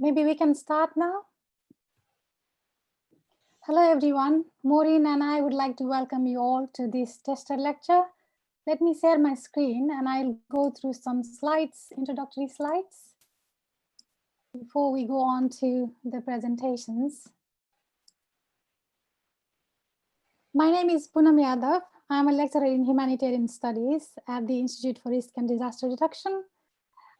Maybe we can start now. Hello everyone, Maureen and I would like to welcome you all to this tester lecture. Let me share my screen and I'll go through some slides, introductory slides, before we go on to the presentations. My name is Punam Yadav. I'm a lecturer in humanitarian studies at the Institute for Risk and Disaster Reduction.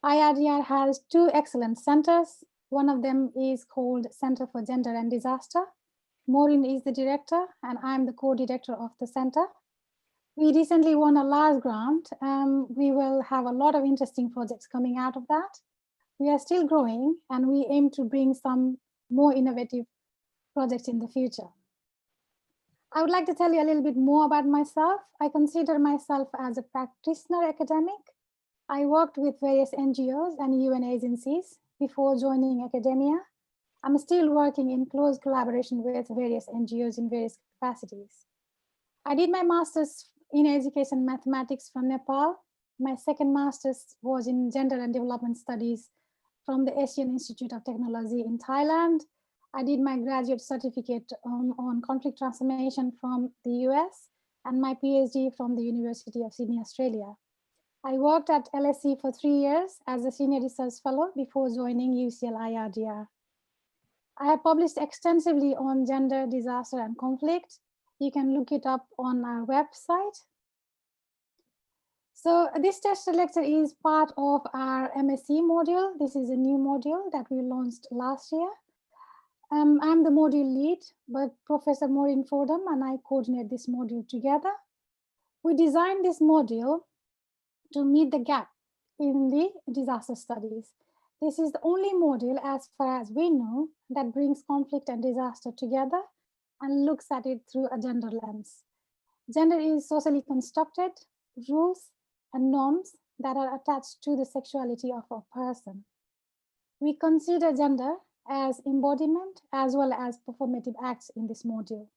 IRDR has two excellent centers. One of them is called Center for Gender and Disaster. Maureen is the director and I'm the co-director of the center. We recently won a large grant. We will have a lot of interesting projects coming out of that. We are still growing and we aim to bring some more innovative projects in the future. I would like to tell you a little bit more about myself. I consider myself as a practitioner academic. I worked with various NGOs and UN agencies before joining academia. I'm still working in close collaboration with various NGOs in various capacities. I did my master's in education mathematics from Nepal. My second master's was in gender and development studies from the Asian Institute of Technology in Thailand. I did my graduate certificate on conflict transformation from the US and my PhD from the University of Sydney, Australia. I worked at LSE for 3 years as a senior research fellow before joining UCL IRDR. I have published extensively on gender, disaster, and conflict. You can look it up on our website. So this tester lecture is part of our MSc module. This is a new module that we launched last year. I'm the module lead, but Professor Maureen Fordham and I coordinate this module together. We designed this module to meet the gap in the disaster studies. This is the only module, as far as we know, that brings conflict and disaster together and looks at it through a gender lens. Gender is socially constructed rules and norms that are attached to the sexuality of a person. We consider gender as embodiment as well as performative acts in this module.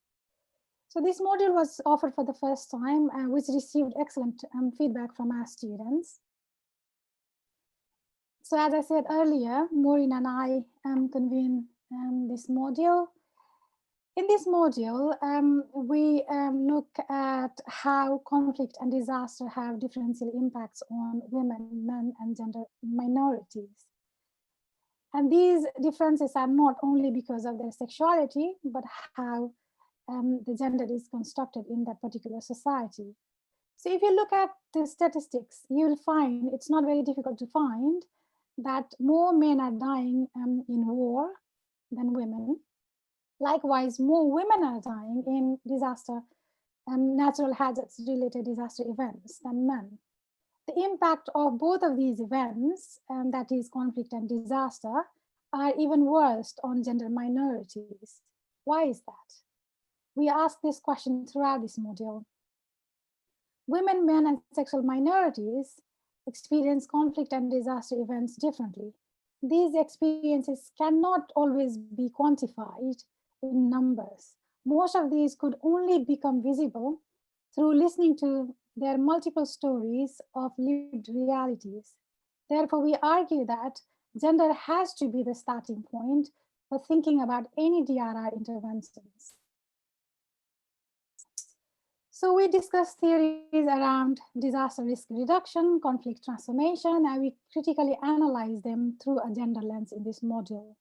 So this module was offered for the first time, which received excellent feedback from our students. So as I said earlier, Maureen and I convene this module. In this module, we look at how conflict and disaster have differential impacts on women, men, and gender minorities. And these differences are not only because of their sexuality, but how the gender is constructed in that particular society. So if you look at the statistics, you will find it's not very difficult to find that more men are dying in war than women. Likewise, more women are dying in disaster and natural hazards related disaster events than men. The impact of both of these events, that is conflict and disaster, are even worse on gender minorities. Why is that? We ask this question throughout this module. Women, men, and sexual minorities experience conflict and disaster events differently. These experiences cannot always be quantified in numbers. Most of these could only become visible through listening to their multiple stories of lived realities. Therefore, we argue that gender has to be the starting point for thinking about any DRR interventions. So we discuss theories around disaster risk reduction, conflict transformation, and we critically analyze them through a gender lens in this module.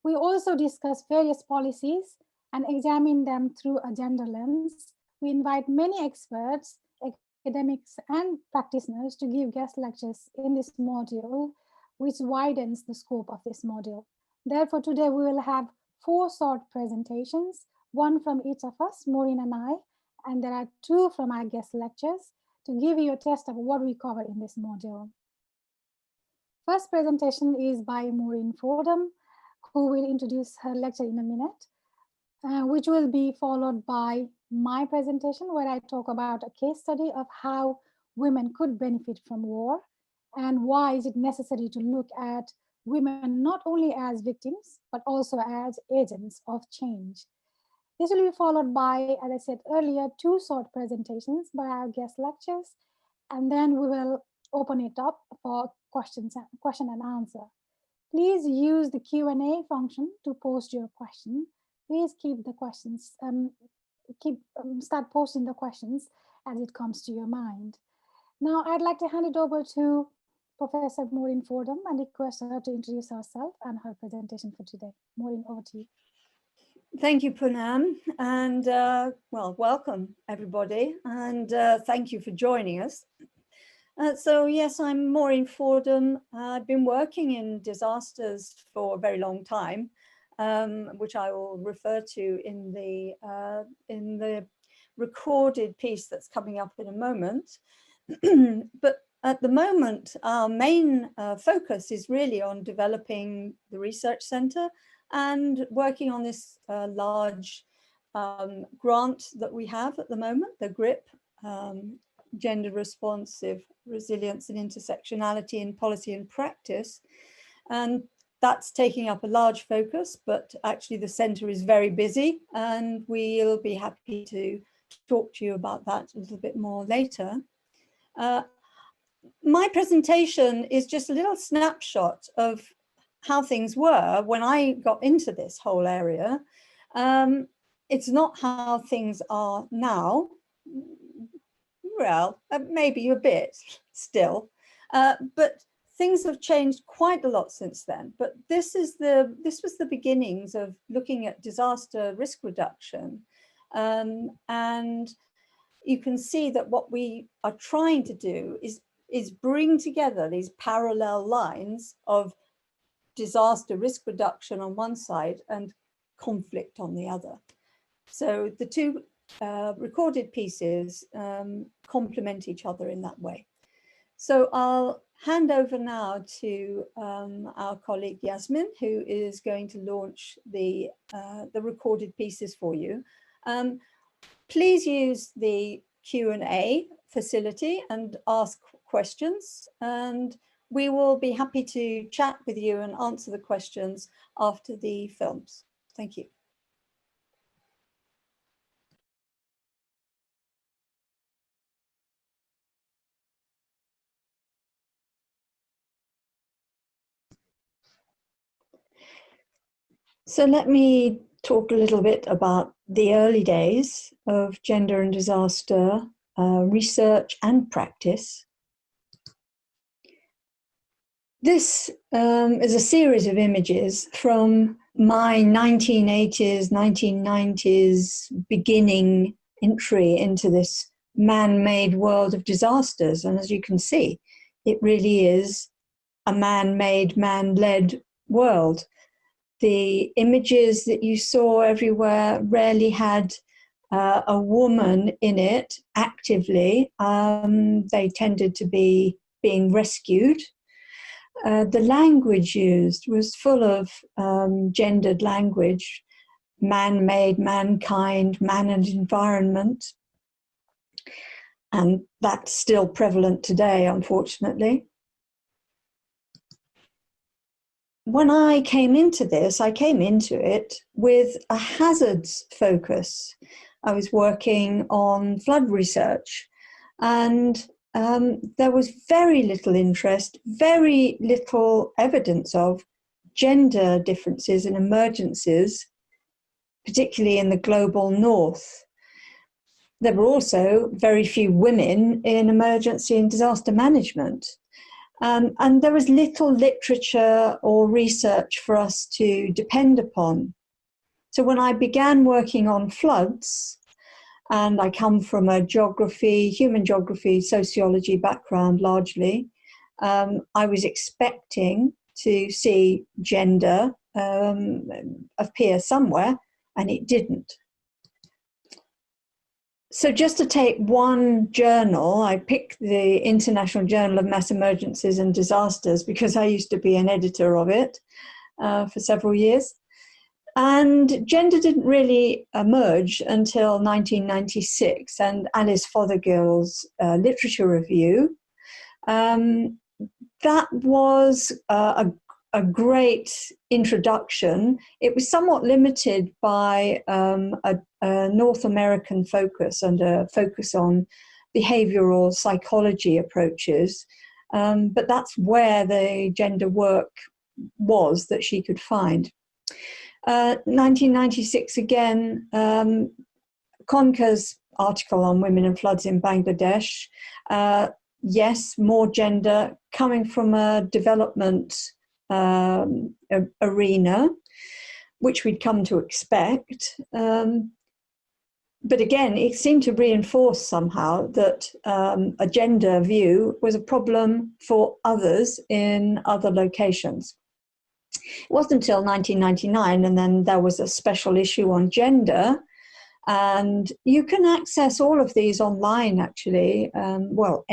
We also discuss various policies and examine them through a gender lens. We invite many experts, academics, and practitioners to give guest lectures in this module, which widens the scope of this module. Therefore, today we will have 4 short presentations, one from each of us, Maureen and I, and there are 2 from our guest lectures to give you a taste of what we cover in this module. First presentation is by Maureen Fordham, who will introduce her lecture in a minute, which will be followed by my presentation where I talk about a case study of how women could benefit from war and why is it necessary to look at women not only as victims, but also as agents of change. This will be followed by, as I said earlier, 2 short presentations by our guest lectures, and then we will open it up for question and answer. Please use the Q&A function to post your question. Please keep the questions, start posting the questions as it comes to your mind. Now, I'd like to hand it over to Professor Maureen Fordham and request her to introduce herself and her presentation for today. Maureen, over to you. Thank you, Punam, and well, welcome everybody, and thank you for joining us. So yes, I'm Maureen Fordham. I've been working in disasters for a very long time, which I will refer to in the recorded piece that's coming up in a moment. But at the moment, our main focus is really on developing the research center and working on this large grant that we have at the moment, the GRIP, Gender Responsive Resilience and Intersectionality in Policy and Practice. And that's taking up a large focus, but actually the center is very busy, and we'll be happy to talk to you about that a little bit more later. My presentation is just a little snapshot of how things were when I got into this whole area. It's not how things are now. Well, maybe a bit still, but things have changed quite a lot since then. But this was the beginnings of looking at disaster risk reduction, and you can see that what we are trying to do is bring together these parallel lines of disaster risk reduction on one side and conflict on the other. So the two recorded pieces complement each other in that way. So I'll hand over now to our colleague Yasmin, who is going to launch the recorded pieces for you. Please use the Q&A facility and ask questions, and we will be happy to chat with you and answer the questions after the films. Thank you. So let me talk a little bit about the early days of gender and disaster research and practice. This is a series of images from my 1980s, 1990s beginning entry into this man-made world of disasters. And as you can see, it really is a man-made, man-led world. The images that you saw everywhere rarely had a woman in it actively. They tended to be being rescued. The language used was full of gendered language, man-made, mankind, man and environment. And that's still prevalent today, unfortunately. When I came into this, I came into it with a hazards focus. I was working on flood research, and there was very little interest, very little evidence of gender differences in emergencies, particularly in the global north. There were also very few women in emergency and disaster management. And there was little literature or research for us to depend upon. So when I began working on floods, and I come from a geography, human geography, sociology background largely, I was expecting to see gender appear somewhere, and it didn't. So just to take one journal, I picked the International Journal of Mass Emergencies and Disasters because I used to be an editor of it for several years. And gender didn't really emerge until 1996 and Alice Fothergill's literature review. That was a great introduction. It was somewhat limited by a North American focus and a focus on behavioral psychology approaches. But that's where the gender work was that she could find. 1996 again, Konka's article on women and floods in Bangladesh. Yes, more gender coming from a development arena, which we'd come to expect. But again, it seemed to reinforce somehow that a gender view was a problem for others in other locations. It wasn't until 1999, and then there was a special issue on gender. And you can access all of these online, actually. Well,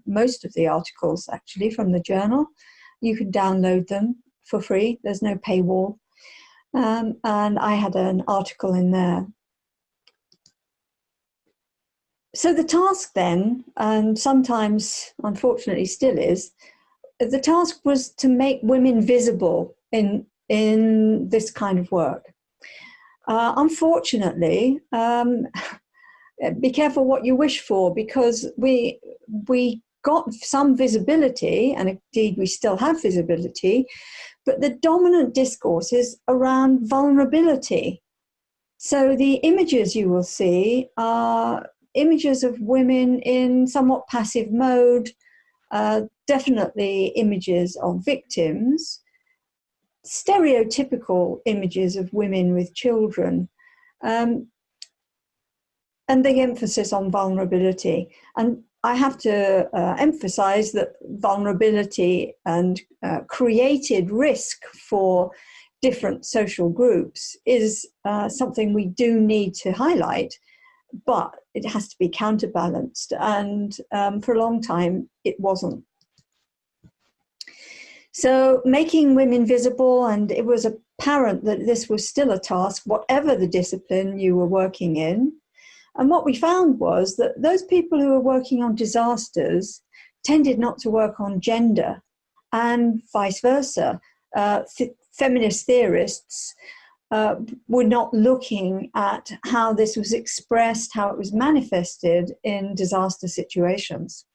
most of the articles, actually, from the journal. You can download them for free. There's no paywall. And I had an article in there. So the task then, and sometimes, unfortunately, still is, the task was to make women visible in this kind of work. Unfortunately, be careful what you wish for, because we got some visibility, and indeed we still have visibility, but the dominant discourse is around vulnerability. So the images you will see are images of women in somewhat passive mode, definitely images of victims, stereotypical images of women with children, and the emphasis on vulnerability. And I have to emphasize that vulnerability and created risk for different social groups is something we do need to highlight, but it has to be counterbalanced. And for a long time, it wasn't. So making women visible, and it was apparent that this was still a task, whatever the discipline you were working in. And what we found was that those people who were working on disasters tended not to work on gender, and vice versa. Feminist theorists were not looking at how this was expressed, how it was manifested in disaster situations.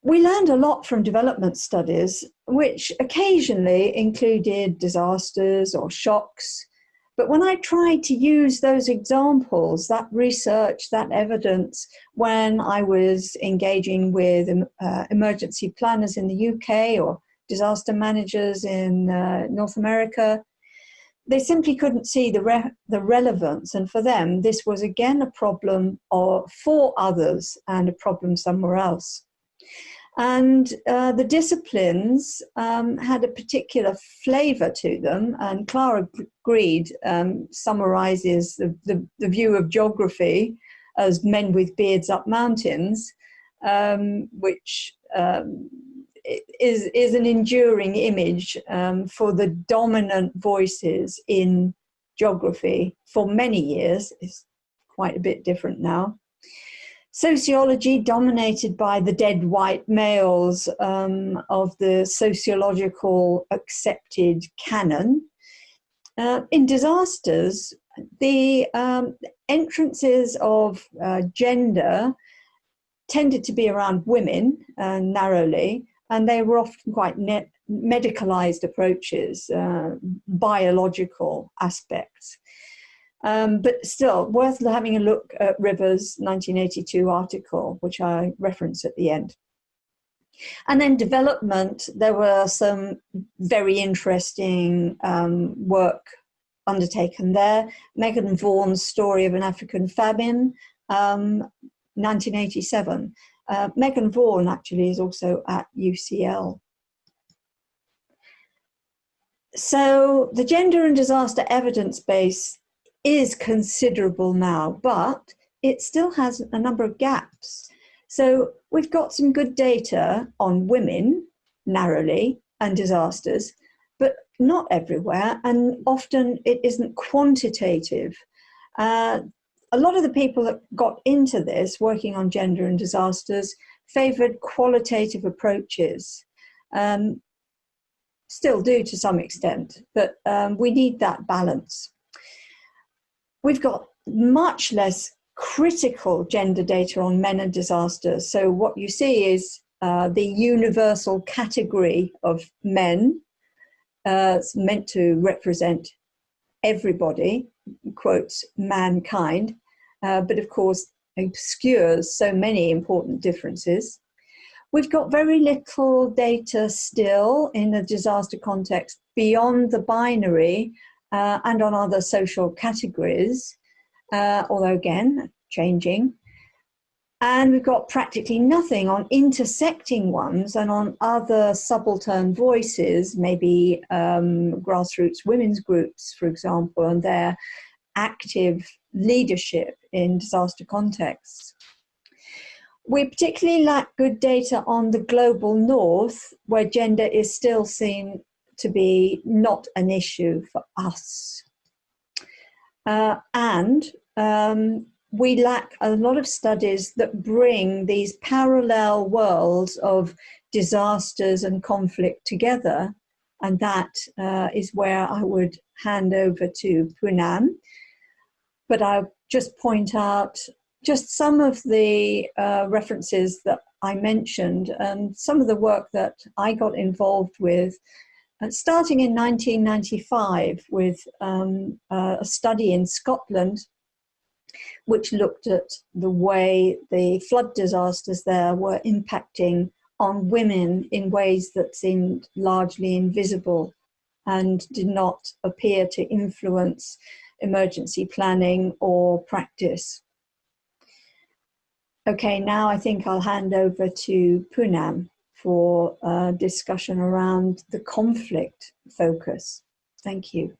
We learned a lot from development studies, which occasionally included disasters or shocks. But when I tried to use those examples, that research, that evidence, when I was engaging with emergency planners in the UK or disaster managers in North America, they simply couldn't see the relevance. And for them, this was again a problem for others and a problem somewhere else. And the disciplines had a particular flavour to them, and Clara Greed summarises the view of geography as men with beards up mountains, which is an enduring image for the dominant voices in geography for many years. It's quite a bit different now. Sociology dominated by the dead white males of the sociological accepted canon. In disasters, the entrances of gender tended to be around women narrowly, and they were often quite medicalized approaches, biological aspects. But still, worth having a look at Rivers' 1982 article, which I reference at the end. And then development, there were some very interesting work undertaken there. Megan Vaughan's Story of an African Famine, 1987. Megan Vaughan actually is also at UCL. So the gender and disaster evidence base is considerable now, but it still has a number of gaps. So we've got some good data on women, narrowly, and disasters, but not everywhere, and often it isn't quantitative. A lot of the people that got into this, working on gender and disasters, favoured qualitative approaches. Still do to some extent, but we need that balance. We've got much less critical gender data on men and disasters. So what you see is the universal category of men. It's meant to represent everybody, quotes mankind, but of course obscures so many important differences. We've got very little data still in a disaster context beyond the binary and on other social categories, although again, changing. And we've got practically nothing on intersecting ones and on other subaltern voices, maybe grassroots women's groups, for example, and their active leadership in disaster contexts. We particularly lack good data on the global north, where gender is still seen to be not an issue for us. We lack a lot of studies that bring these parallel worlds of disasters and conflict together. And that is where I would hand over to Punam. But I'll just point out just some of the references that I mentioned and some of the work that I got involved with, starting in 1995 with a study in Scotland, which looked at the way the flood disasters there were impacting on women in ways that seemed largely invisible and did not appear to influence emergency planning or practice. Okay, now I think I'll hand over to Punam for a discussion around the conflict focus. Thank you.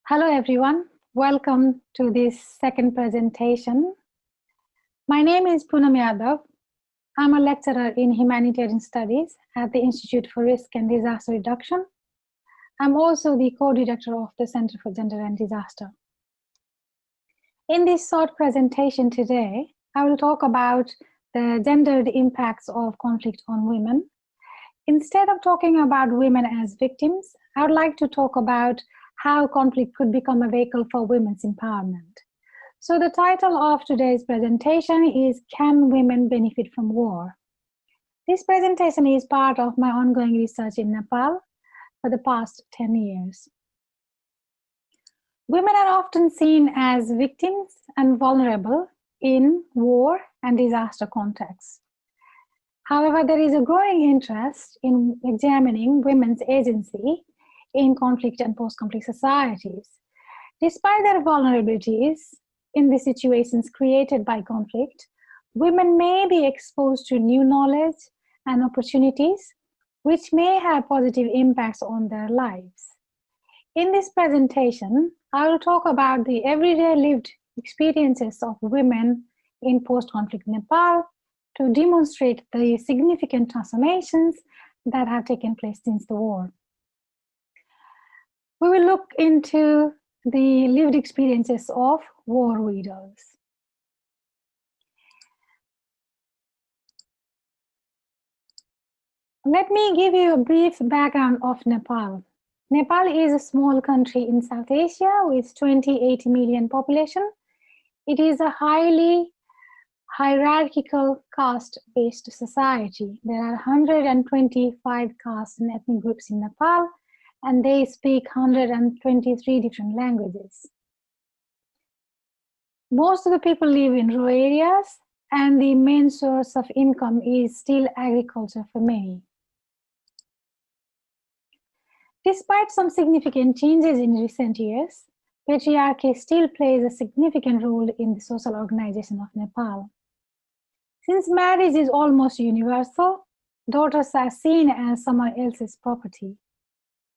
Hello everyone, welcome to this second presentation. My name is Punam Yadav. I'm a lecturer in humanitarian studies at the Institute for Risk and Disaster Reduction. I'm also the co-director of the Center for Gender and Disaster. In this short presentation today, I will talk about the gendered impacts of conflict on women. Instead of talking about women as victims, I would like to talk about how conflict could become a vehicle for women's empowerment. So the title of today's presentation is Can Women Benefit from War? This presentation is part of my ongoing research in Nepal for the past 10 years. Women are often seen as victims and vulnerable in war and disaster contexts. However, there is a growing interest in examining women's agency in conflict and post-conflict societies. Despite their vulnerabilities in the situations created by conflict, women may be exposed to new knowledge and opportunities which may have positive impacts on their lives. In this presentation, I will talk about the everyday lived experiences of women in post-conflict Nepal to demonstrate the significant transformations that have taken place since the war. We will look into the lived experiences of war widows. Let me give you a brief background of Nepal. Nepal is a small country in South Asia with 28 million population. It is a highly hierarchical caste-based society. There are 125 caste and ethnic groups in Nepal, and they speak 123 different languages. Most of the people live in rural areas, and the main source of income is still agriculture for many. Despite some significant changes in recent years, patriarchy still plays a significant role in the social organization of Nepal. Since marriage is almost universal, daughters are seen as someone else's property.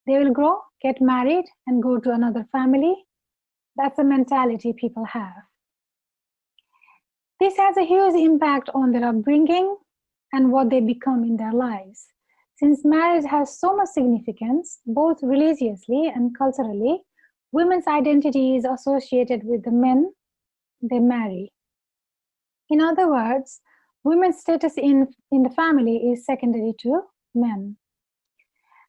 They will grow, get married, and go to another family. That's the mentality people have. This has a huge impact on their upbringing and what they become in their lives. Since marriage has so much significance, both religiously and culturally, women's identity is associated with the men they marry. In other words, Women's status in the family is secondary to men.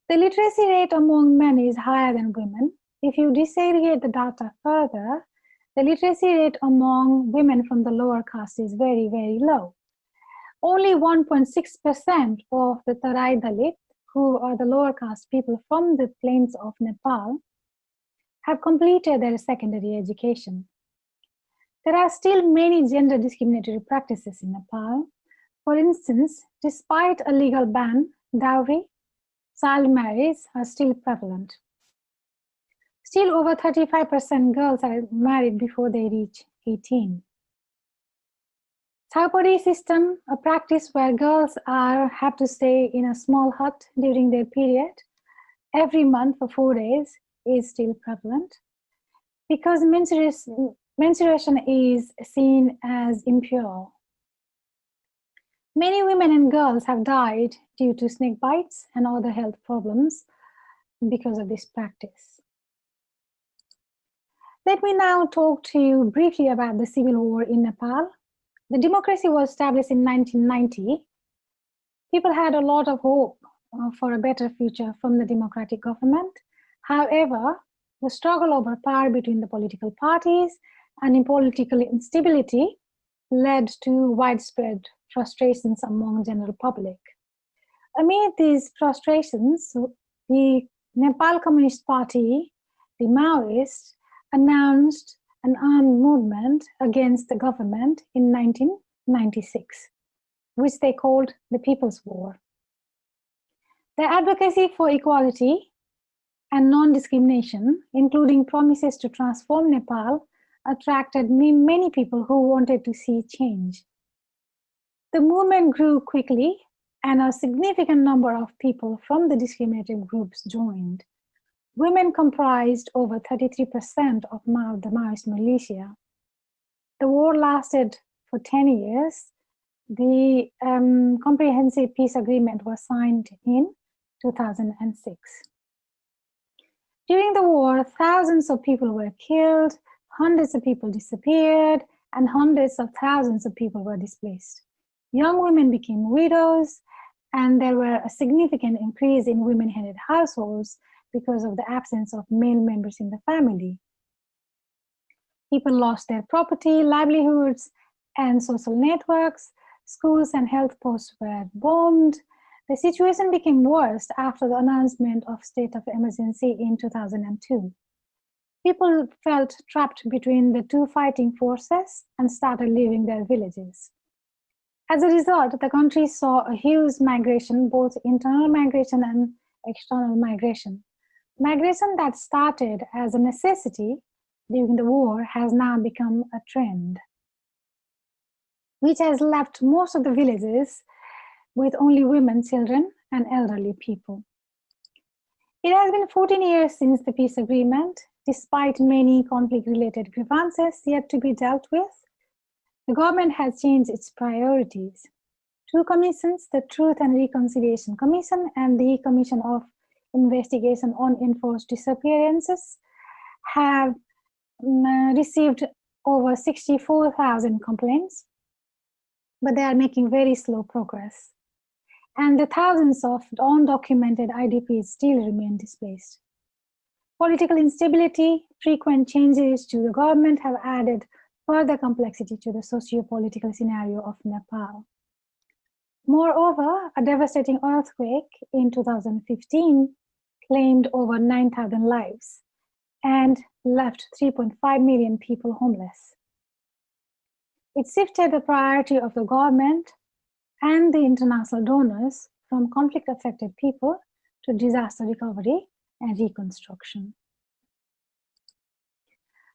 The literacy rate among men is higher than women. If you disaggregate the data further, the literacy rate among women from the lower caste is very, very low. Only 1.6% of the Tarai Dalit, who are the lower caste people from the plains of Nepal, have completed their secondary education. There are still many gender discriminatory practices in Nepal. For instance, despite a legal ban, dowry, child marriage are still prevalent. Still over 35% girls are married before they reach 18. Chhaupadi system, a practice where girls have to stay in a small hut during their period every month for 4 days, is still prevalent because menstruation is seen as impure. Many women and girls have died due to snake bites and other health problems because of this practice. Let me now talk to you briefly about the civil war in Nepal. The democracy was established in 1990. People had a lot of hope for a better future from the democratic government. However, the struggle over power between the political parties and political instability led to widespread frustrations among general public. Amid these frustrations, the Nepal Communist Party, the Maoists, announced an armed movement against the government in 1996, which they called the People's War. Their advocacy for equality and non-discrimination, including promises to transform Nepal, attracted many people who wanted to see change. The movement grew quickly, and a significant number of people from the discriminated groups joined. Women comprised over 33% of the Maoist militia. The war lasted for 10 years. The Comprehensive Peace Agreement was signed in 2006. During the war, thousands of people were killed, hundreds of people disappeared, and hundreds of thousands of people were displaced. Young women became widows, and there were a significant increase in women-headed households because of the absence of male members in the family. People lost their property, livelihoods, and social networks. Schools and health posts were bombed. The situation became worse after the announcement of state of emergency in 2002. People felt trapped between the two fighting forces and started leaving their villages. As a result, the country saw a huge migration, both internal migration and external migration. Migration that started as a necessity during the war has now become a trend, which has left most of the villages with only women, children, and elderly people. It has been 14 years since the peace agreement. Despite many conflict-related grievances yet to be dealt with, the government has changed its priorities. Two commissions, the Truth and Reconciliation Commission and the Commission of Investigation on Enforced Disappearances, have received over 64,000 complaints, but they are making very slow progress. And the thousands of undocumented IDPs still remain displaced. Political instability, frequent changes to the government have added further complexity to the socio-political scenario of Nepal. Moreover, a devastating earthquake in 2015 claimed over 9,000 lives and left 3.5 million people homeless. It shifted the priority of the government and the international donors from conflict-affected people to disaster recovery and reconstruction.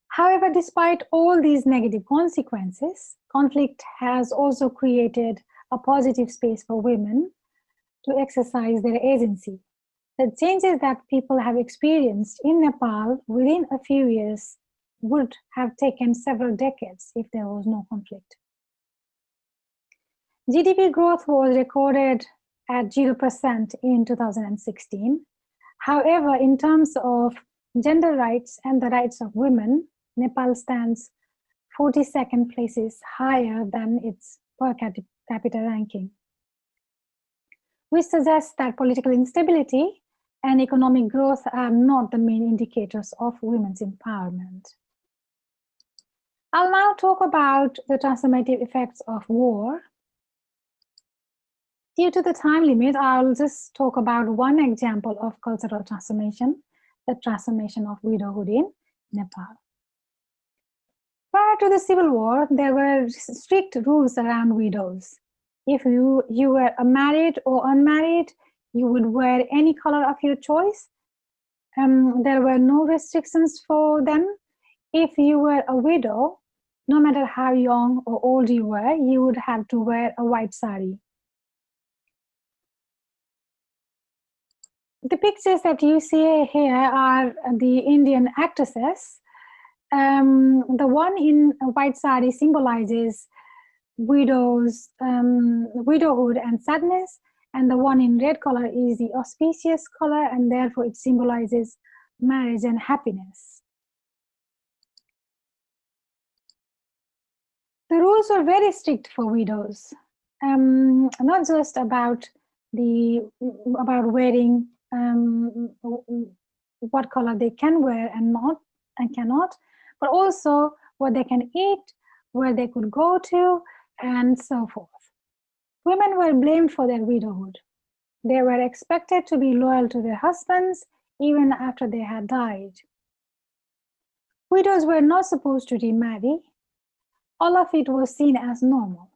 However, despite all these negative consequences, conflict has also created a positive space for women to exercise their agency. The changes that people have experienced in Nepal within a few years would have taken several decades if there was no conflict. GDP growth was recorded at 0% in 2016. However, in terms of gender rights and the rights of women, Nepal stands 42nd places higher than its per capita ranking, which suggests that political instability and economic growth are not the main indicators of women's empowerment. I'll now talk about the transformative effects of war. Due to the time limit, I'll just talk about one example of cultural transformation, the transformation of widowhood in Nepal. Prior to the civil war, there were strict rules around widows. If you were married or unmarried, you would wear any color of your choice. There were no restrictions for them. If you were a widow, no matter how young or old you were, you would have to wear a white sari. The pictures that you see here are the Indian actresses. The one in a white sari symbolizes widowhood and sadness, and the one in red color is the auspicious color, and therefore it symbolizes marriage and happiness. The rules were very strict for widows, not just about wearing what color they can wear and cannot, but also what they can eat, where they could go to, and so forth. Women were blamed for their widowhood. They were expected to be loyal to their husbands even after they had died. Widows were not supposed to remarry. All of it was seen as normal.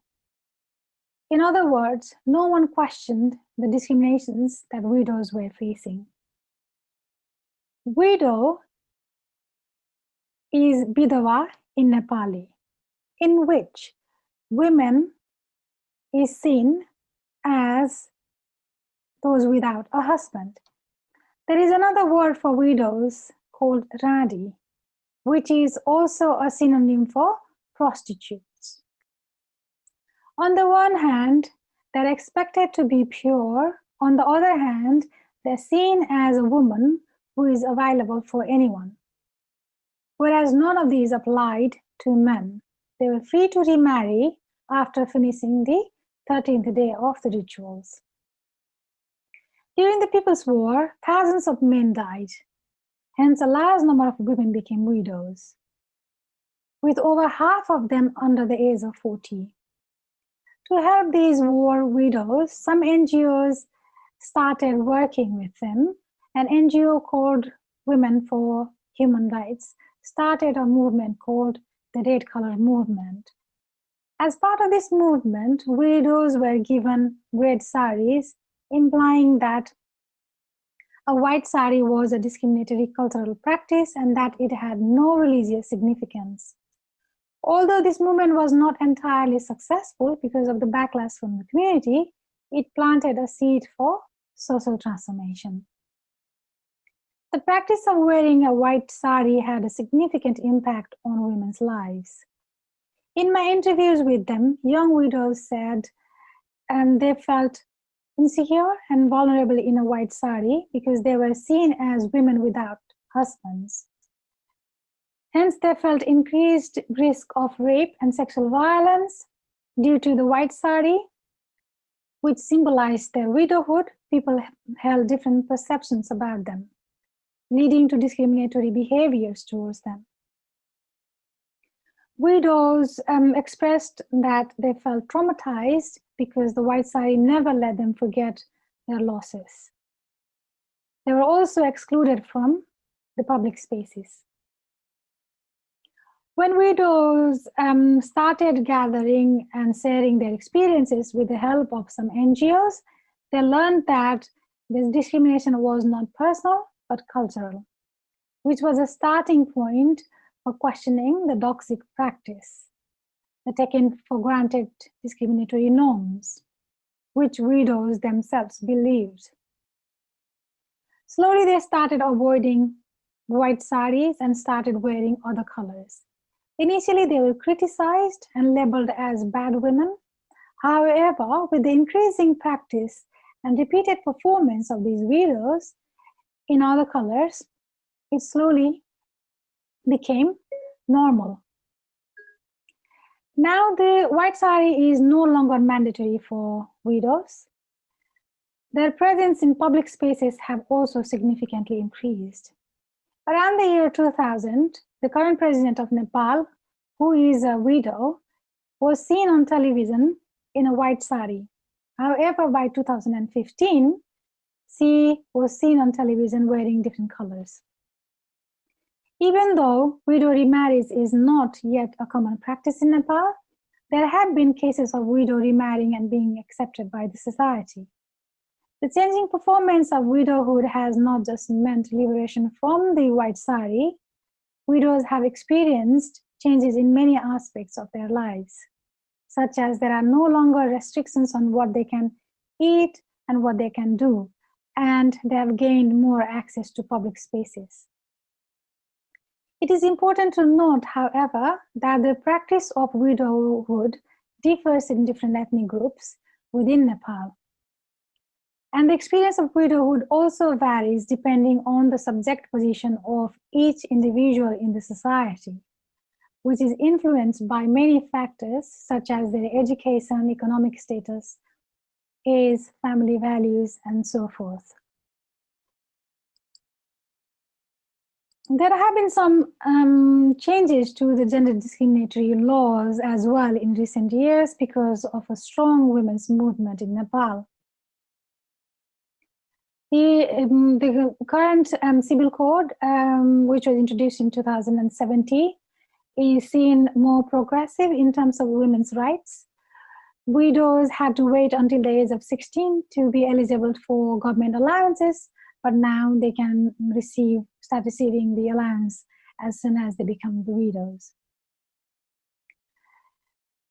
In other words, no one questioned the discriminations that widows were facing. Widow is bidava in Nepali, in which women is seen as those without a husband. There is another word for widows called radi, which is also a synonym for prostitutes. On the one hand, they're expected to be pure. On the other hand, they're seen as a woman who is available for anyone. Whereas none of these applied to men. They were free to remarry after finishing the 13th day of the rituals. During the People's War, thousands of men died. Hence, a large number of women became widows, with over half of them under the age of 40. To help these war widows, some NGOs started working with them. An NGO called Women for Human Rights started a movement called the Red Color Movement. As part of this movement, widows were given red saris, implying that a white sari was a discriminatory cultural practice and that it had no religious significance. Although this movement was not entirely successful because of the backlash from the community, it planted a seed for social transformation. The practice of wearing a white sari had a significant impact on women's lives. In my interviews with them, young widows said they felt insecure and vulnerable in a white sari because they were seen as women without husbands. Hence, they felt increased risk of rape and sexual violence due to the white sari, which symbolized their widowhood. People held different perceptions about them, leading to discriminatory behaviors towards them. Widows expressed that they felt traumatized because the white sari never let them forget their losses. They were also excluded from the public spaces. When widows started gathering and sharing their experiences with the help of some NGOs, they learned that this discrimination was not personal but cultural, which was a starting point for questioning the toxic practice, the taken for granted discriminatory norms, which widows themselves believed. Slowly, they started avoiding white saris and started wearing other colors. Initially, they were criticized and labeled as bad women. However, with the increasing practice and repeated performance of these widows in other colors, it slowly became normal. Now the white sari is no longer mandatory for widows. Their presence in public spaces have also significantly increased. Around the year 2000, the current president of Nepal, who is a widow, was seen on television in a white sari. However, by 2015, she was seen on television wearing different colors. Even though widow remarriage is not yet a common practice in Nepal, there have been cases of widow remarrying and being accepted by the society. The changing performance of widowhood has not just meant liberation from the white sari. Widows have experienced changes in many aspects of their lives, such as there are no longer restrictions on what they can eat and what they can do, and they have gained more access to public spaces. It is important to note, however, that the practice of widowhood differs in different ethnic groups within Nepal. And the experience of widowhood also varies depending on the subject position of each individual in the society, which is influenced by many factors such as their education, economic status, age, family values, and so forth. There have been some changes to the gender discriminatory laws as well in recent years because of a strong women's movement in Nepal. The current civil code, which was introduced in 2017, is seen more progressive in terms of women's rights. Widows had to wait until the age of 16 to be eligible for government allowances, but now they can start receiving the allowance as soon as they become the widows.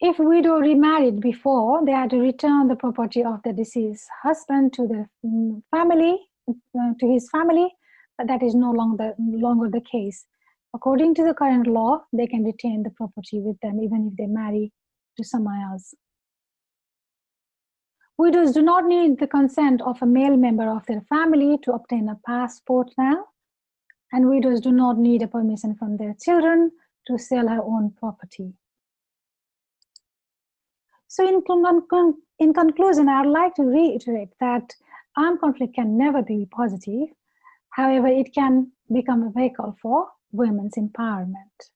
If a widow remarried before, they had to return the property of the deceased husband to the family, to his family, but that is no longer the case. According to the current law, they can retain the property with them even if they marry to someone else. Widows do not need the consent of a male member of their family to obtain a passport now, and widows do not need a permission from their children to sell her own property. So in conclusion, I would like to reiterate that armed conflict can never be positive. However, it can become a vehicle for women's empowerment.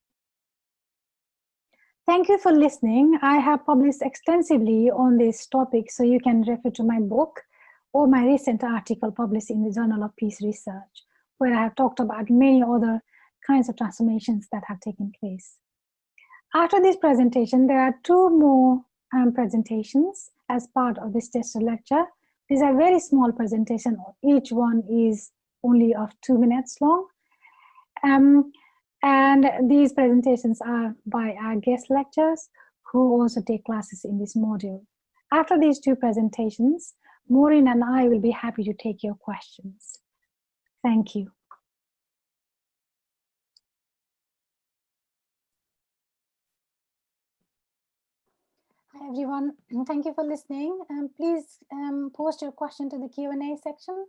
Thank you for listening. I have published extensively on this topic, so you can refer to my book or my recent article published in the Journal of Peace Research, where I have talked about many other kinds of transformations that have taken place. After this presentation, there are two more presentations as part of this taster lecture. These are very small presentations. Each one is only of 2 minutes long. And these presentations are by our guest lecturers who also take classes in this module. After these two presentations, Maureen and I will be happy to take your questions. Thank you. Hi everyone, thank you for listening. Please post your question to the Q&A section.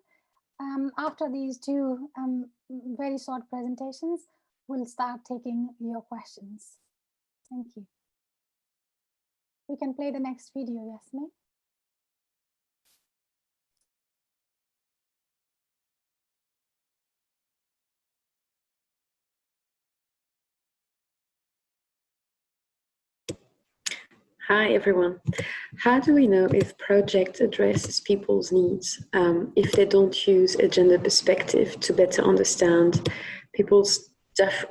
After these two very short presentations, we'll start taking your questions. Thank you. We can play the next video, Yasmin. Hi everyone. How do we know if project addresses people's needs if they don't use a gender perspective to better understand people's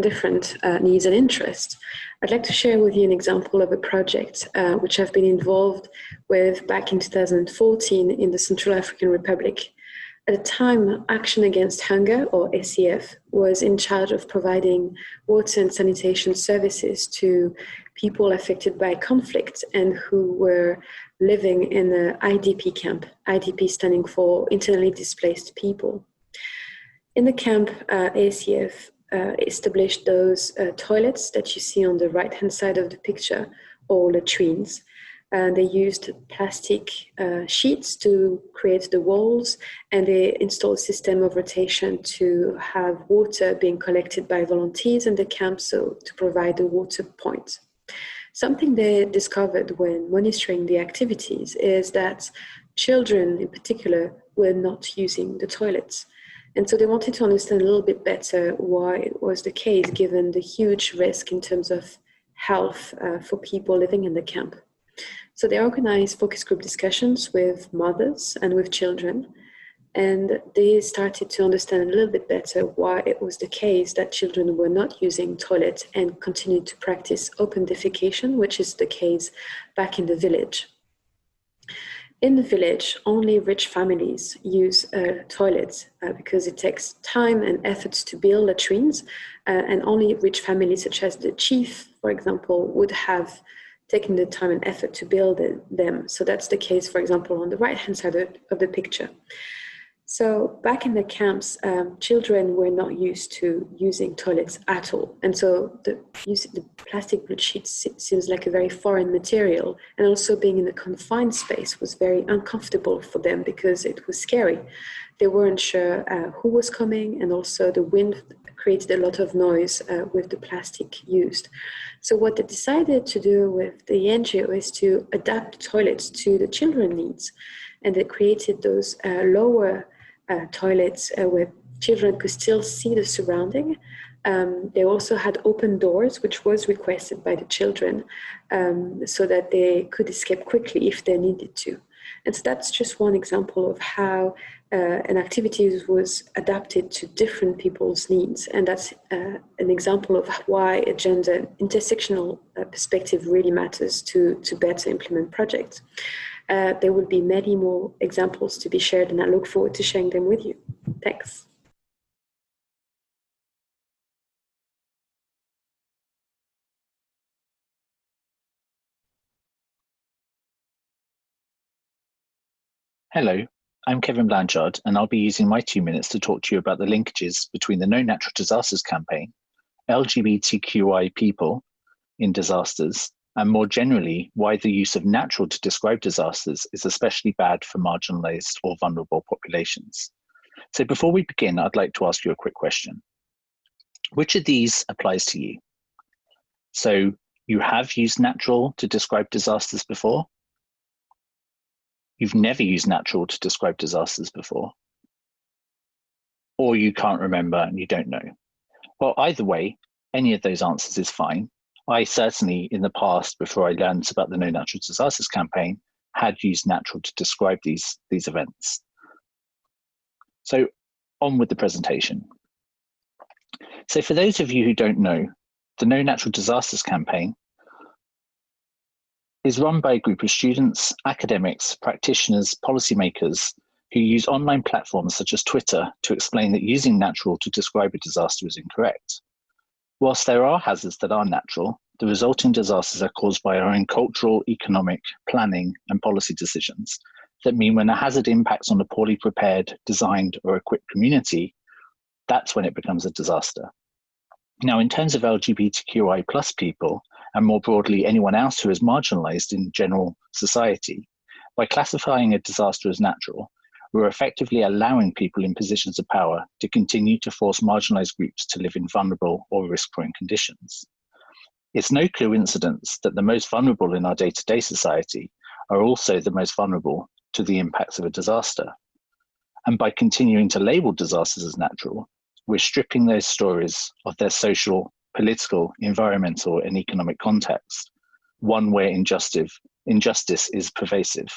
different needs and interests? I'd like to share with you an example of a project which I've been involved with back in 2014 in the Central African Republic. At the time, Action Against Hunger, or ACF, was in charge of providing water and sanitation services to people affected by conflict and who were living in an IDP camp, IDP standing for internally displaced people. In the camp, ACF established those toilets that you see on the right-hand side of the picture, or latrines. They used plastic sheets to create the walls, and they installed a system of rotation to have water being collected by volunteers in the camp, so to provide a water point. something they discovered when monitoring the activities is that children in particular were not using the toilets. And so they wanted to understand a little bit better why it was the case, given the huge risk in terms of health for people living in the camp. So they organized focus group discussions with mothers and with children, and they started to understand a little bit better why it was the case that children were not using toilets and continued to practice open defecation, which is the case back in the village. In the village, only rich families use toilets because it takes time and efforts to build latrines, and only rich families such as the chief, for example, would have taken the time and effort to build them. So that's the case, for example, on the right-hand side of the picture. So back in the camps, children were not used to using toilets at all. And so the plastic blue sheet seems like a very foreign material. And also being in a confined space was very uncomfortable for them because it was scary. They weren't sure who was coming, and also the wind created a lot of noise with the plastic used. So what they decided to do with the NGO is to adapt the toilets to the children's needs. And they created those lower toilets where children could still see the surrounding. They also had open doors, which was requested by the children, so that they could escape quickly if they needed to. And so that's just one example of how an activity was adapted to different people's needs. And that's an example of why a gender intersectional perspective really matters to better implement projects. There will be many more examples to be shared, and I look forward to sharing them with you. Thanks. Hello, I'm Kevin Blanchard, and I'll be using my 2 minutes to talk to you about the linkages between the No Natural Disasters campaign, LGBTQI people in disasters, and more generally, why the use of natural to describe disasters is especially bad for marginalized or vulnerable populations. So before we begin, I'd like to ask you a quick question. Which of these applies to you? So you have used natural to describe disasters before? You've never used natural to describe disasters before? Or you can't remember and you don't know? Well, either way, any of those answers is fine. I certainly, in the past, before I learned about the No Natural Disasters campaign, had used natural to describe these events. So on with the presentation. So for those of you who don't know, the No Natural Disasters campaign is run by a group of students, academics, practitioners, policymakers who use online platforms such as Twitter to explain that using natural to describe a disaster is incorrect. Whilst there are hazards that are natural, the resulting disasters are caused by our own cultural, economic, planning, and policy decisions that mean when a hazard impacts on a poorly prepared, designed, or equipped community, that's when it becomes a disaster. Now, in terms of LGBTQI plus people, and more broadly, anyone else who is marginalized in general society, by classifying a disaster as natural, we're effectively allowing people in positions of power to continue to force marginalized groups to live in vulnerable or risk-prone conditions. It's no coincidence that the most vulnerable in our day-to-day society are also the most vulnerable to the impacts of a disaster. And by continuing to label disasters as natural, we're stripping those stories of their social, political, environmental, and economic context, one where injustice is pervasive.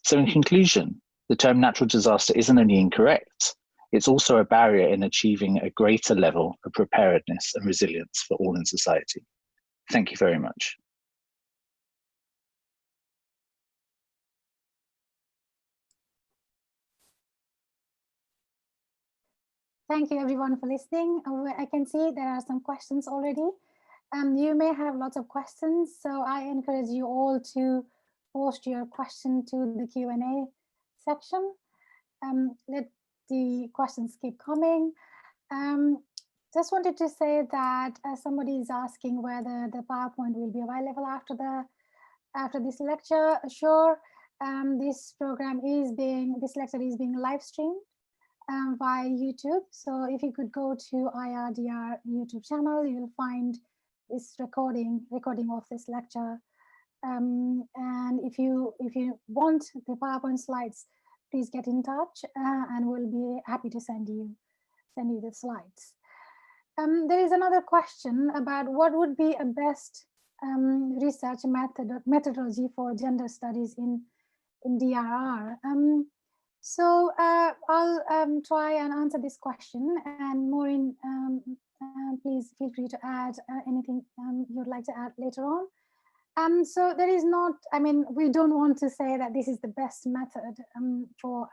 So in conclusion, the term natural disaster isn't only incorrect, it's also a barrier in achieving a greater level of preparedness and resilience for all in society. Thank you very much. Thank you everyone for listening. I can see there are some questions already. You may have lots of questions, so I encourage you all to post your question to the Q&A section. Let the questions keep coming. Just wanted to say that somebody is asking whether the PowerPoint will be available after this lecture. Sure, this lecture is being live streamed via YouTube. So if you could go to IRDR YouTube channel, you'll find this recording of this lecture. And if you want the PowerPoint slides, please get in touch, and we'll be happy to send you the slides. There is another question about what would be a best research methodology for gender studies in DRR. So I'll try and answer this question, and Maureen, please feel free to add anything you'd like to add later on. So there is not, I mean, we don't want to say that this is the best method for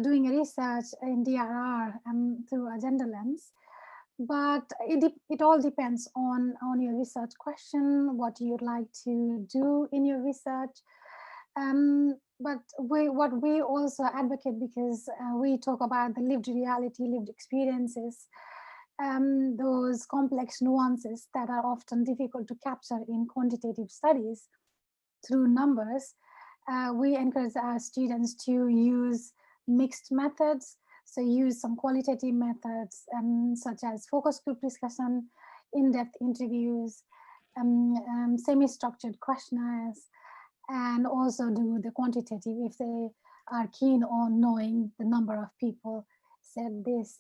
doing a research in DRR through a gender lens, but it all depends on your research question, what you'd like to do in your research. But what we also advocate, because we talk about the lived reality, lived experiences, those complex nuances that are often difficult to capture in quantitative studies through numbers, we encourage our students to use mixed methods. So use some qualitative methods such as focus group discussion, in-depth interviews, semi-structured questionnaires, and also do the quantitative if they are keen on knowing the number of people said this,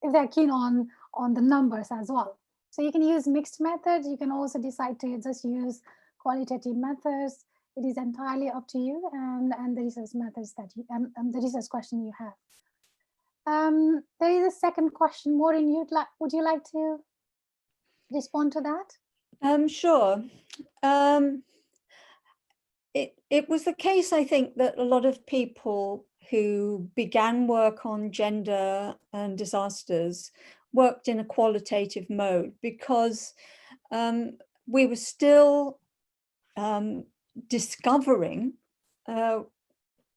if they're keen on the numbers as well. So you can use mixed methods. You can also decide to just use qualitative methods. It is entirely up to you and the research methods that you, the research question you have. There is a second question. Maureen, would you like to respond to that? Sure. It was the case, I think, that a lot of people who began work on gender and disasters worked in a qualitative mode, because we were still discovering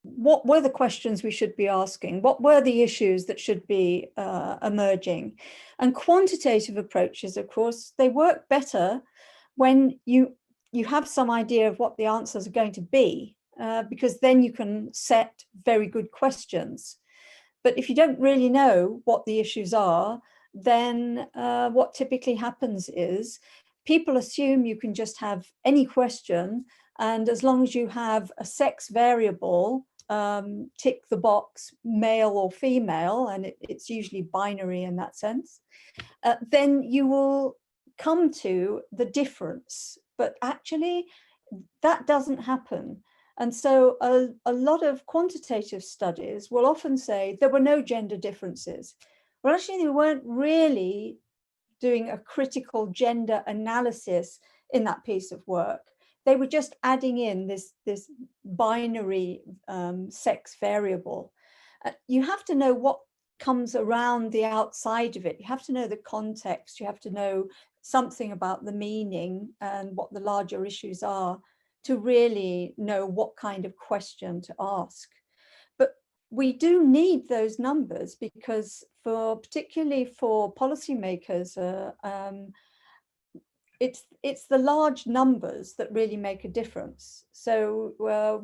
what were the questions we should be asking, what were the issues that should be emerging. And quantitative approaches, of course, they work better when you have some idea of what the answers are going to be, because then you can set very good questions. But if you don't really know what the issues are, then what typically happens is people assume you can just have any question, and as long as you have a sex variable, tick the box male or female, and it's usually binary in that sense, then you will come to the difference. But actually that doesn't happen. And so a lot of quantitative studies will often say there were no gender differences. Well, actually they weren't really doing a critical gender analysis in that piece of work. They were just adding in this binary sex variable. You have to know what comes around the outside of it. You have to know the context. You have to know something about the meaning and what the larger issues are to really know what kind of question to ask. But we do need those numbers, because particularly for policymakers, it's the large numbers that really make a difference. So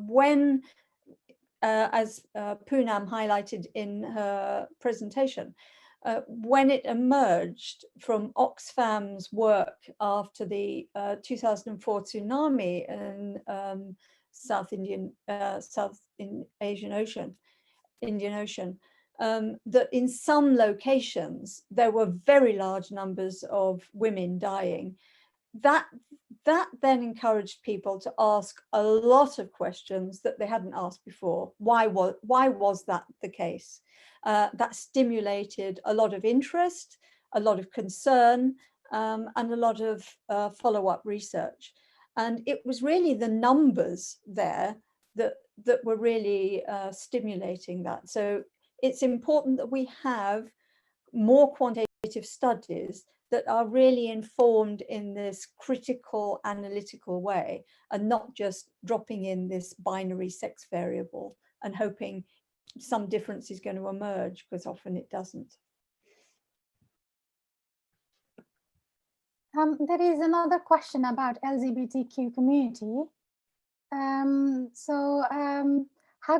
when, as Punam highlighted in her presentation, when it emerged from Oxfam's work after the 2004 tsunami in South Indian Ocean, that in some locations there were very large numbers of women dying. That then encouraged people to ask a lot of questions that they hadn't asked before. Why was that the case? That stimulated a lot of interest, a lot of concern, and a lot of follow-up research. And it was really the numbers there that were really stimulating that. So it's important that we have more quantitative studies that are really informed in this critical analytical way, and not just dropping in this binary sex variable and hoping some difference is going to emerge, because often it doesn't. There is another question about LGBTQ community. How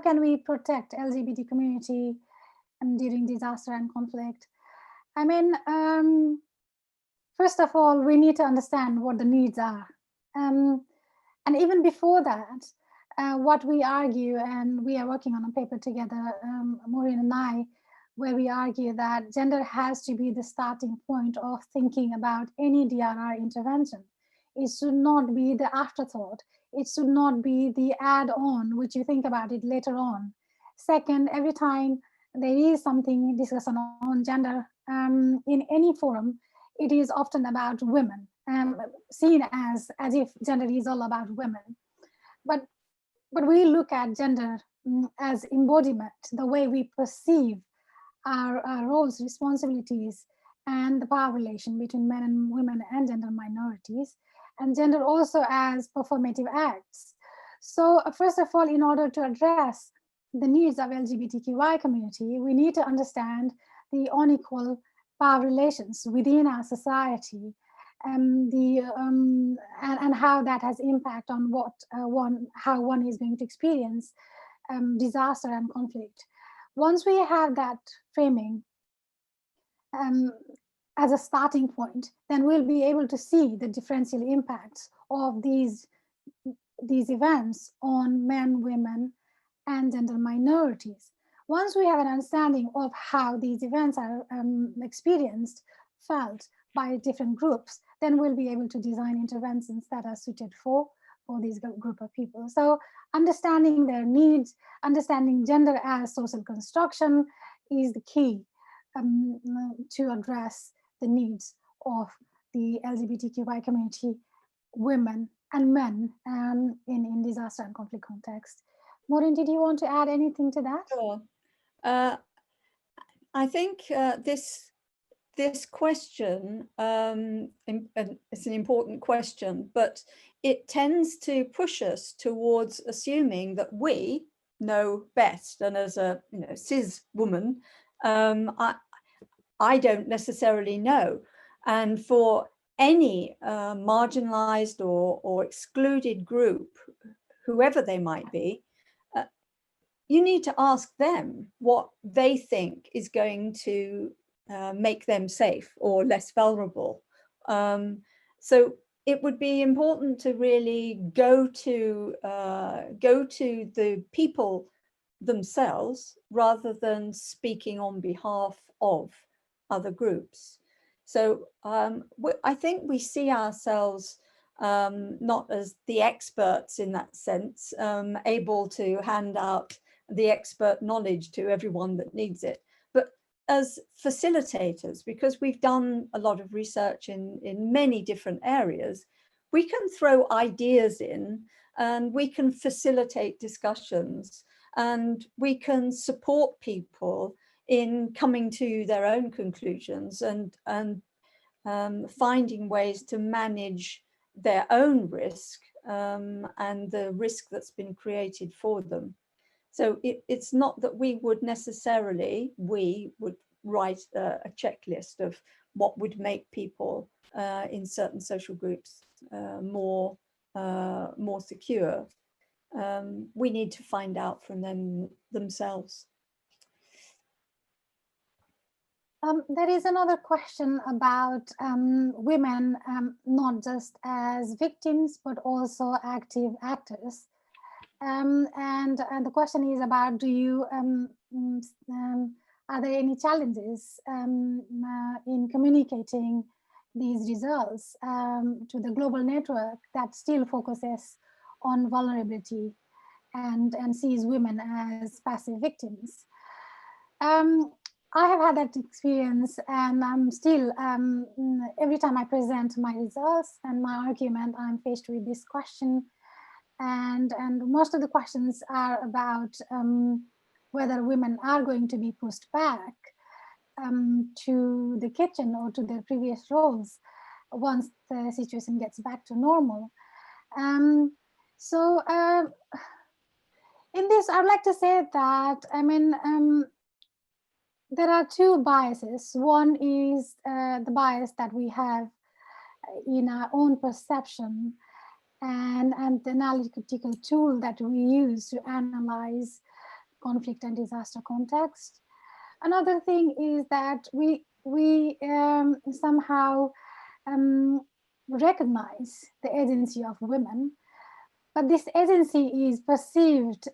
can we protect LGBT community during disaster and conflict? I mean, first of all, we need to understand what the needs are. And even before that, what we argue, and we are working on a paper together, Maureen and I, where we argue that gender has to be the starting point of thinking about any DRR intervention. It should not be the afterthought. It should not be the add-on, which you think about it later on. Second, every time there is something discussion on gender in any forum, it is often about women, seen as if gender is all about women. But we look at gender as embodiment, the way we perceive our roles, responsibilities, and the power relation between men and women and gender minorities, and gender also as performative acts. So first of all, in order to address the needs of LGBTQI community, we need to understand the unequal power relations within our society, and how that has impact on how one is going to experience disaster and conflict. Once we have that framing as a starting point, then we'll be able to see the differential impacts of these events on men, women, and gender minorities. Once we have an understanding of how these events are experienced, felt by different groups, then we'll be able to design interventions that are suited for this group of people. So understanding their needs, understanding gender as social construction is the key to address the needs of the LGBTQI community, women and men in disaster and conflict context. Maureen, did you want to add anything to that? Sure. I think this question, it's an important question, but it tends to push us towards assuming that we know best. And as a cis woman, I don't necessarily know. And for any marginalized or excluded group, whoever they might be, you need to ask them what they think is going to make them safe or less vulnerable. So it would be important to really go to the people themselves rather than speaking on behalf of other groups. So I think we see ourselves not as the experts in that sense, able to hand out the expert knowledge to everyone that needs it, but as facilitators, because we've done a lot of research in many different areas, we can throw ideas in and we can facilitate discussions and we can support people in coming to their own conclusions and finding ways to manage their own risk and the risk that's been created for them. So it's not that we would write a checklist of what would make people in certain social groups more secure. We need to find out from them themselves. There is another question about women, not just as victims, but also active actors. And the question is about, are there any challenges in communicating these results to the global network that still focuses on vulnerability and sees women as passive victims? I have had that experience, and I'm still, every time I present my results and my argument, I'm faced with this question. And most of the questions are about whether women are going to be pushed back to the kitchen or to their previous roles once the situation gets back to normal. So in this, I'd like to say that, there are two biases. One is the bias that we have in our own perception and the analytical tool that we use to analyze conflict and disaster context. Another thing is that we somehow recognize the agency of women, but this agency is perceived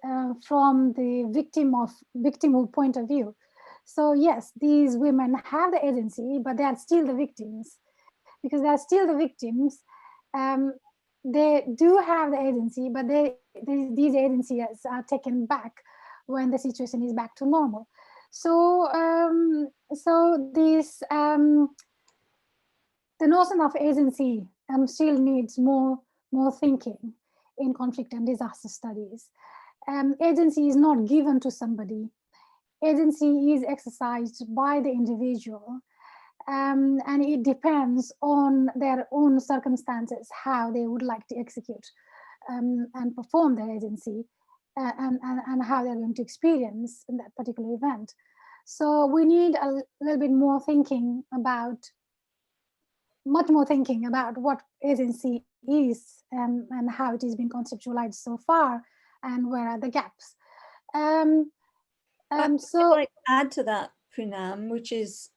from the victimhood point of view. So yes, these women have the agency, but they are still the victims. Because they are still the victims, they do have the agency, but these agencies are taken back when the situation is back to normal. So, the notion of agency still needs more thinking in conflict and disaster studies. Agency is not given to somebody. Agency is exercised by the individual, and it depends on their own circumstances, how they would like to execute and perform their agency, and how they're going to experience in that particular event. So we need a little bit more thinking about, much more thinking about what agency is, and how it has been conceptualized so far, and where are the gaps. So I'd like to add to that, Punam, which is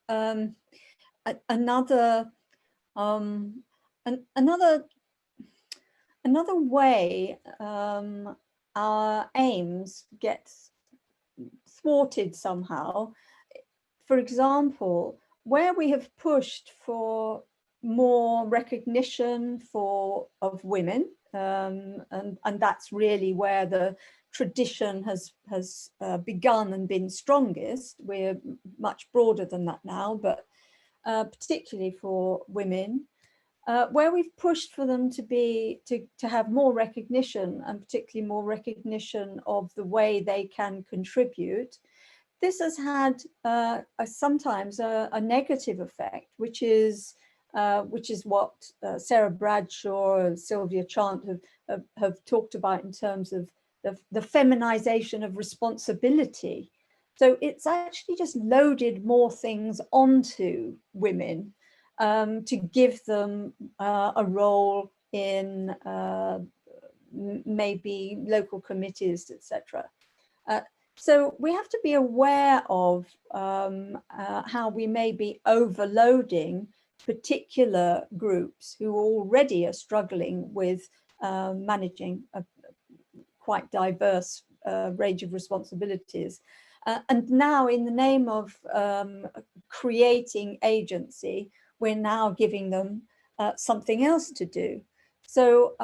another way our aims get thwarted somehow. For example, where we have pushed for more recognition of women, and that's really where the tradition has begun and been strongest. We're much broader than that now, but particularly for women, where we've pushed for them to have more recognition, and particularly more recognition of the way they can contribute. This has had sometimes a negative effect, which is what Sarah Bradshaw and Sylvia Chant have talked about in terms of the feminization of responsibility. So it's actually just loaded more things onto women to give them a role in maybe local committees, etc. So we have to be aware of how we may be overloading particular groups who already are struggling with managing a quite diverse range of responsibilities. And now, in the name of creating agency, we're now giving them something else to do. So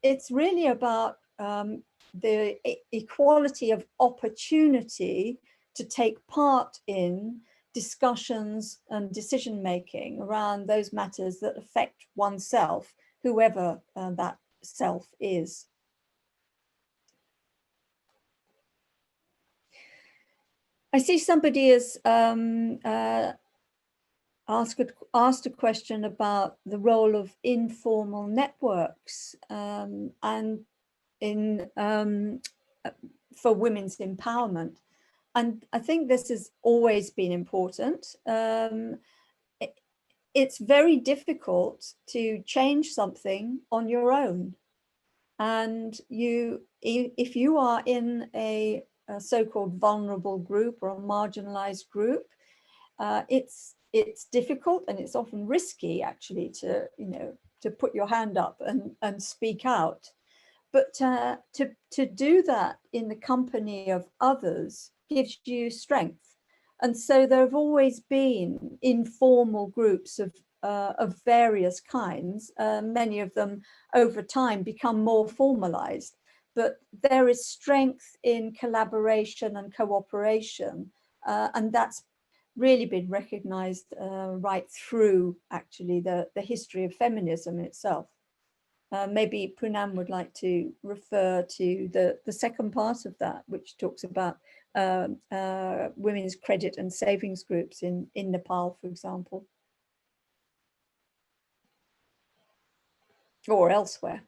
it's really about the equality of opportunity to take part in discussions and decision making around those matters that affect oneself, whoever that self is. I see somebody has asked a question about the role of informal networks and in for women's empowerment. And I think this has always been important. It's very difficult to change something on your own. And if you are in a so-called vulnerable group or a marginalized group, it's difficult, and it's often risky actually to put your hand up and speak out. But to do that in the company of others gives you strength. And so there have always been informal groups of various kinds. Many of them over time become more formalized. But there is strength in collaboration and cooperation. And that's really been recognized right through actually the history of feminism itself. Maybe Punam would like to refer to the second part of that, which talks about women's credit and savings groups in Nepal, for example, or elsewhere.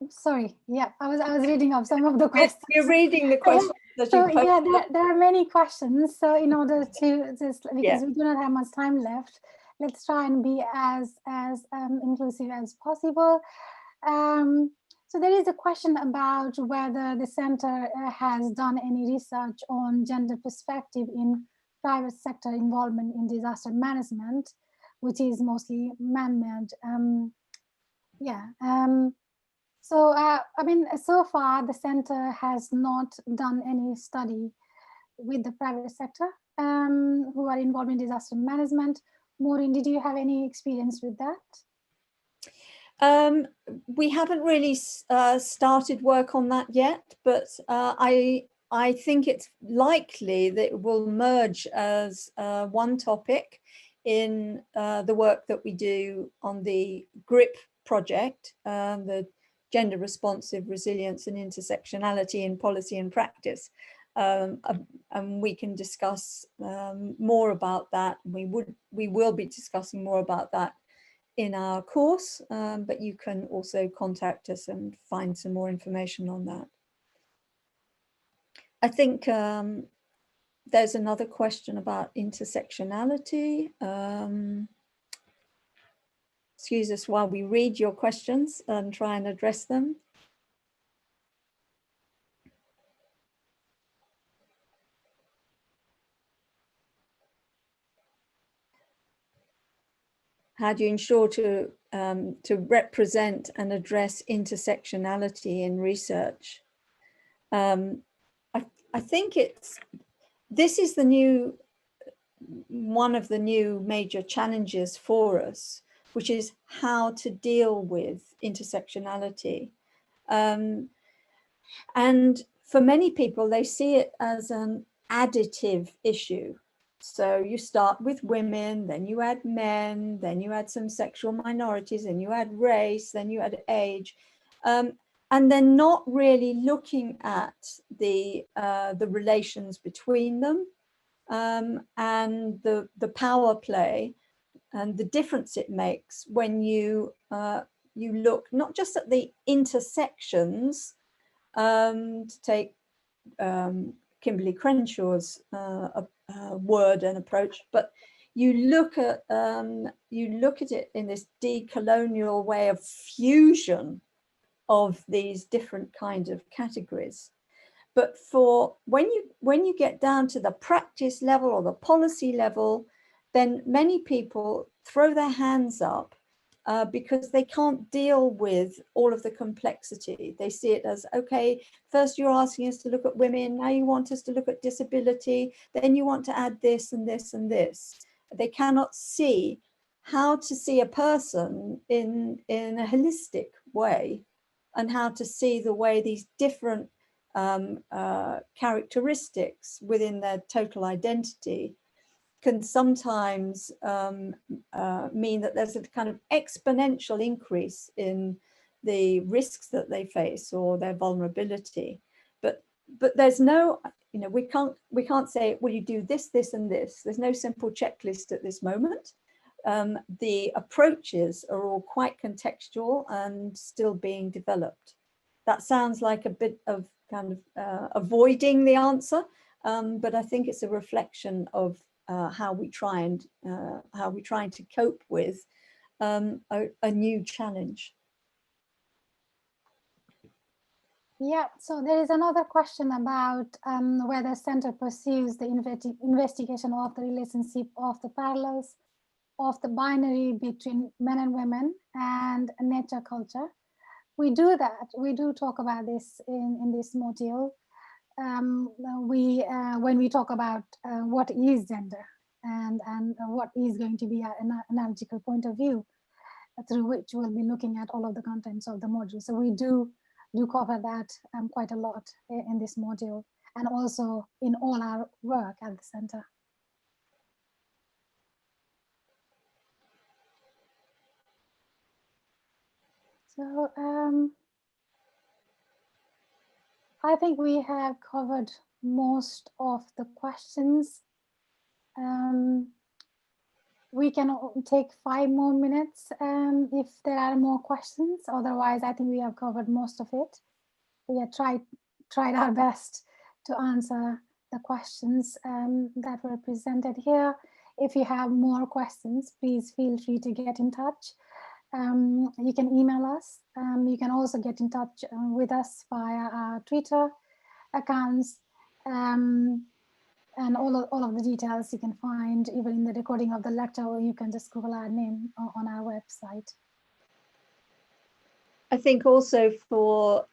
Sorry, yeah, I was reading up some of the questions. You're reading the questions. So yeah, there are many questions. So in order to just, because we do not have much time left, let's try and be as inclusive as possible. So there is a question about whether the center has done any research on gender perspective in private sector involvement in disaster management, which is mostly man-made. So, I mean, so far the center has not done any study with the private sector who are involved in disaster management. Maureen, did you have any experience with that? We haven't really started work on that yet, but I think it's likely that it will merge as one topic in the work that we do on the GRIP project, the Gender Responsive Resilience and Intersectionality in Policy and Practice. And we can discuss more about that. We will be discussing more about that in our course, but you can also contact us and find some more information on that. I think there's another question about intersectionality. Excuse us while we read your questions and try and address them. How do you ensure to represent and address intersectionality in research? I think this is one of the new major challenges for us, which is how to deal with intersectionality. And for many people, they see it as an additive issue. So you start with women, then you add men, then you add some sexual minorities, then you add race, then you add age. And they're not really looking at the relations between them and the power play and the difference it makes when you look not just at the intersections, to take Kimberly Crenshaw's word and approach, but you look at it in this decolonial way of fusion of these different kinds of categories. But for when you get down to the practice level or the policy level, then many people throw their hands up because they can't deal with all of the complexity. They see it as, okay, first you're asking us to look at women, now you want us to look at disability, then you want to add this and this and this. They cannot see how to see a person in a holistic way, and how to see the way these different characteristics within their total identity can sometimes mean that there's a kind of exponential increase in the risks that they face or their vulnerability. But there's no, we can't say, well, you do this, this, and this. There's no simple checklist at this moment. The approaches are all quite contextual and still being developed. That sounds like a bit of kind of avoiding the answer, but I think it's a reflection of how we try to cope with a new challenge. Yeah, so there is another question about whether center pursues the investigation of the relationship of the parallels of the binary between men and women and nature culture. We do that. We do talk about this in this module. When we talk about what is gender and what is going to be an analogical point of view through which we'll be looking at all of the contents of the module. So we do cover that quite a lot in this module and also in all our work at the center. So I think we have covered most of the questions. We can take 5 more minutes if there are more questions. Otherwise, I think we have covered most of it. We have tried our best to answer the questions that were presented here. If you have more questions, please feel free to get in touch. You can email us. You can also get in touch with us via our Twitter accounts. And all of the details you can find even in the recording of the lecture, or you can just Google our name on our website. I think also for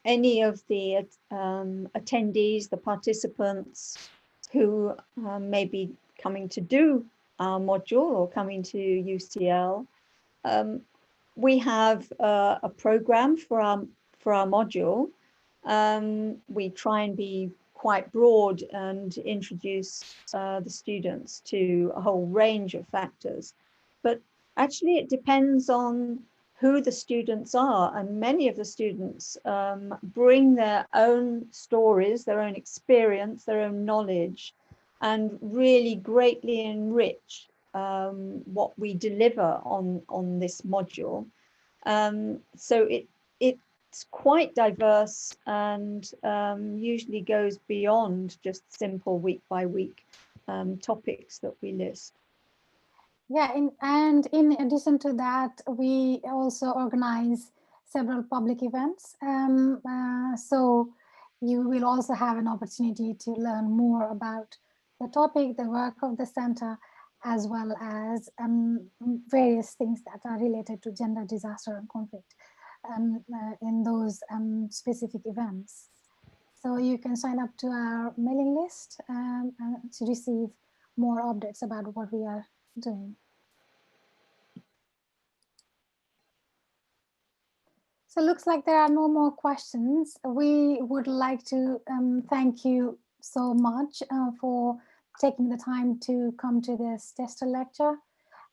any of the attendees, the participants who may be coming to do our module or coming to UCL, we have a program for our module. We try and be quite broad and introduce the students to a whole range of factors. But actually it depends on who the students are, and many of the students bring their own stories, their own experience, their own knowledge, and really greatly enrich what we deliver on this module. So it's quite diverse and usually goes beyond just simple week by week topics that we list. Yeah, and in addition to that, we also organize several public events. So you will also have an opportunity to learn more about the topic, the work of the center, as well as various things that are related to gender, disaster, and conflict in those specific events. So you can sign up to our mailing list to receive more updates about what we are doing. So it looks like there are no more questions. We would like to thank you so much for taking the time to come to this tester lecture.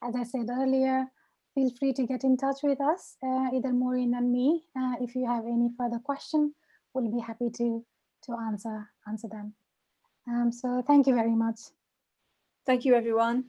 As I said earlier, feel free to get in touch with us, either Maureen and me. If you have any further question, we'll be happy to answer them. So thank you very much. Thank you, everyone.